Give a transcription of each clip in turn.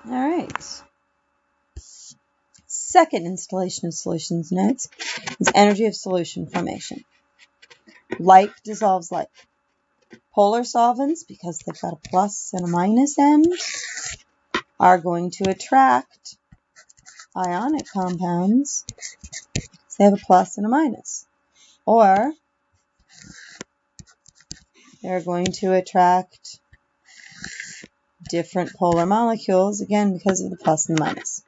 All right. Second installation of solutions notes is energy of solution formation. Like dissolves like. Polar solvents, because they've got a plus and a minus end, are going to attract ionic compounds. So they have a plus and a minus. Or they're going to attract different polar molecules, again, because of the plus and the minus.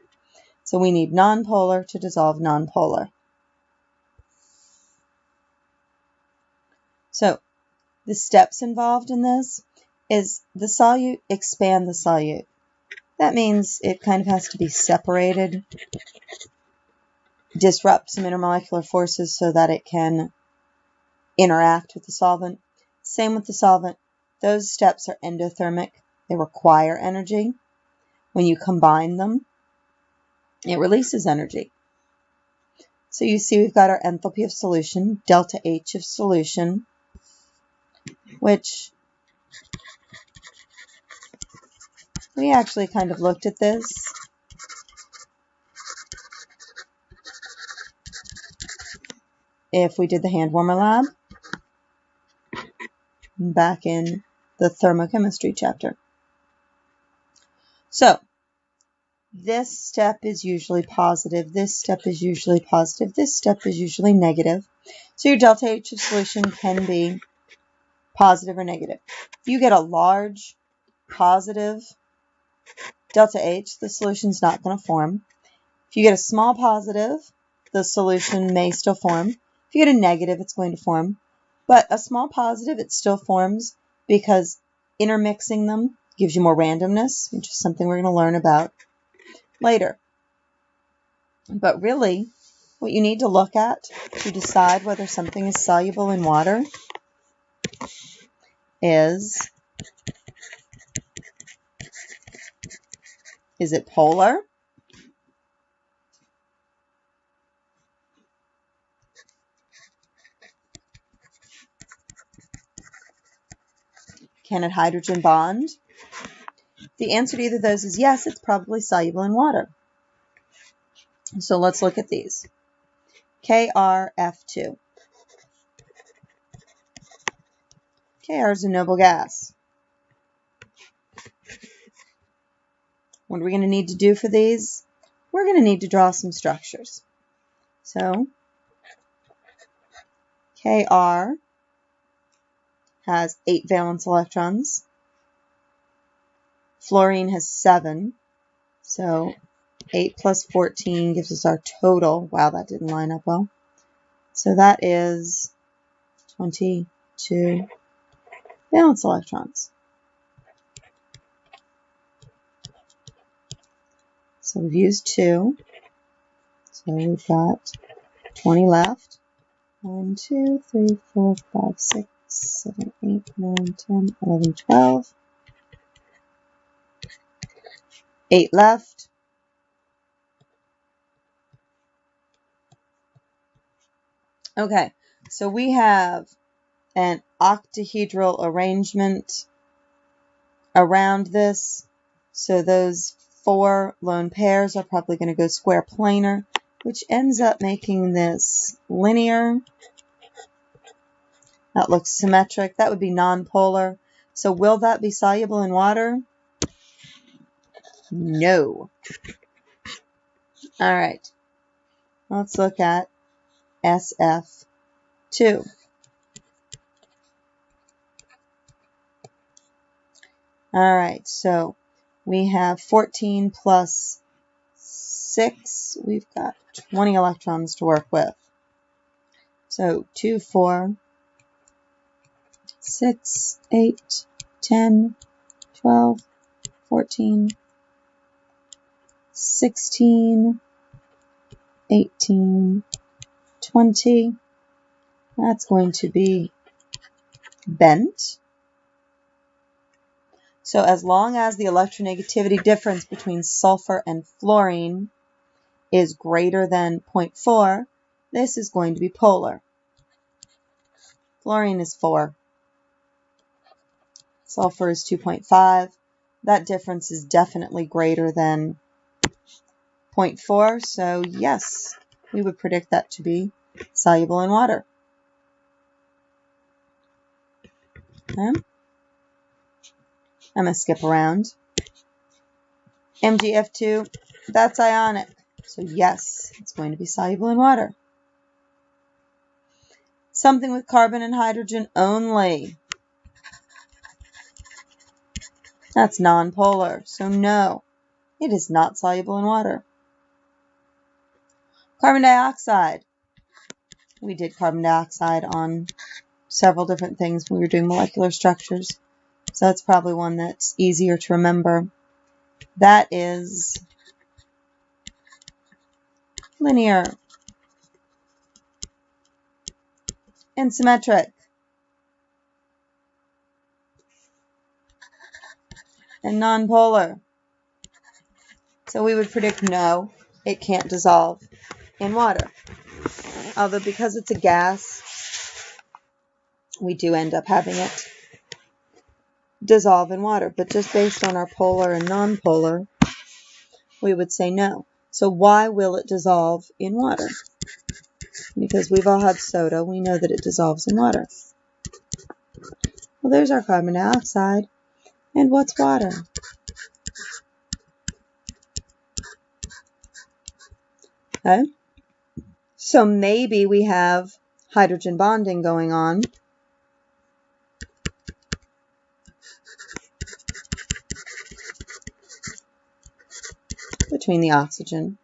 So we need nonpolar to dissolve nonpolar. So the steps involved in this is the solute expand the solute. That means it kind of has to be separated, disrupt some intermolecular forces so that it can interact with the solvent. Same with the solvent. Those steps are endothermic. They require energy. When you combine them, it releases energy. So you see we've got our enthalpy of solution, delta H of solution, which we actually kind of looked at this. If we did the hand warmer lab back in the thermochemistry chapter. So this step is usually positive, this step is usually positive, this step is usually negative. So your delta H of solution can be positive or negative. If you get a large positive delta H, the solution's not going to form. If you get a small positive, the solution may still form. If you get a negative, it's going to form. But a small positive, it still forms because intermixing them gives you more randomness, which is something we're going to learn about later. But really, what you need to look at to decide whether something is soluble in water is it polar? Can it hydrogen bond? The answer to either of those is yes, it's probably soluble in water. So let's look at these. KrF2. Kr is a noble gas. What are we going to need to do for these? We're going to need to draw some structures. So Kr has 8 valence electrons. Fluorine has 7. So 8 plus 14 gives us our total. Wow, that didn't line up well. So that is 22 valence electrons. So we've used 2. So we've got 20 left. 1, 2, 3, 4, 5, 6, 7, 8, 9, 10, 11, 12. 8 left. Okay, so we have an octahedral arrangement around this. So those 4 lone pairs are probably going to go square planar, which ends up making this linear. That looks symmetric. That would be nonpolar. So will that be soluble in water? No. All right. Let's look at SF2. All right, so we have 14 plus 6. We've got 20 electrons to work with. So 2, 4, 6, 8, 10, 12, 14, 16, 18, 20. That's going to be bent. So as long as the electronegativity difference between sulfur and fluorine is greater than 0.4, this is going to be polar. Fluorine is 4. Sulfur is 2.5. that difference is definitely greater than 0.4, so yes, we would predict that to be soluble in water. Okay. I'm going to skip around. MgF2, that's ionic, so yes, it's going to be soluble in water. Something with carbon and hydrogen only, that's nonpolar, so no, it is not soluble in water. Carbon dioxide. We did carbon dioxide on several different things when we were doing molecular structures, so that's probably one that's easier to remember. That is linear and symmetric and nonpolar. So we would predict no, it can't dissolve in water. Although because it's a gas, we do end up having it dissolve in water. But just based on our polar and nonpolar, we would say no. So why will it dissolve in water? Because we've all had soda, we know that it dissolves in water. Well, there's our carbon dioxide. And what's water? Okay. So maybe we have hydrogen bonding going on. Between the oxygen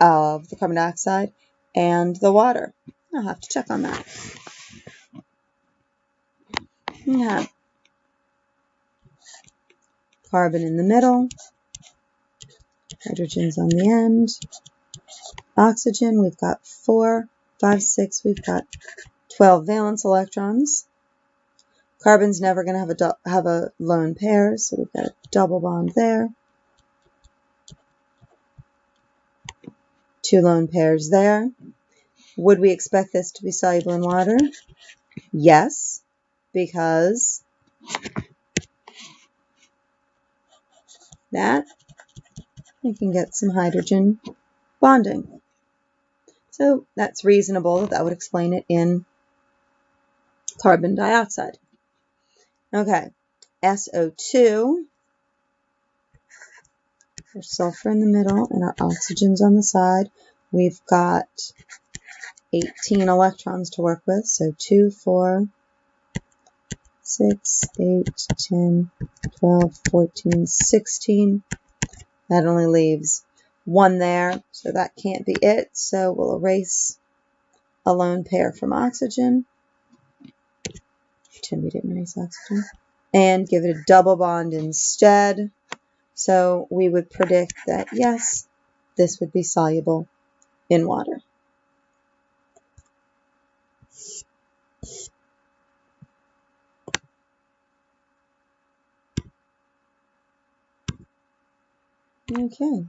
of the carbon dioxide and the water. I'll have to check on that. Yeah. Carbon in the middle. Hydrogen's on the end. Oxygen, we've got 4, 5, 6. We've got 12 valence electrons. Carbon's never going to have a lone pair, so we've got a double bond there. 2 lone pairs there. Would we expect this to be soluble in water? Yes, because that we can get some hydrogen bonding. So that's reasonable that would explain it in carbon dioxide. Okay, SO2, there's sulfur in the middle and our oxygen's on the side. We've got 18 electrons to work with, so 2, 4, 6, 8, 10, 12, 14, 16. That only leaves 1 there, so that can't be it. So we'll erase a lone pair from oxygen. Pretend we didn't erase oxygen. And give it a double bond instead. So we would predict that, yes, this would be soluble in water. Okay.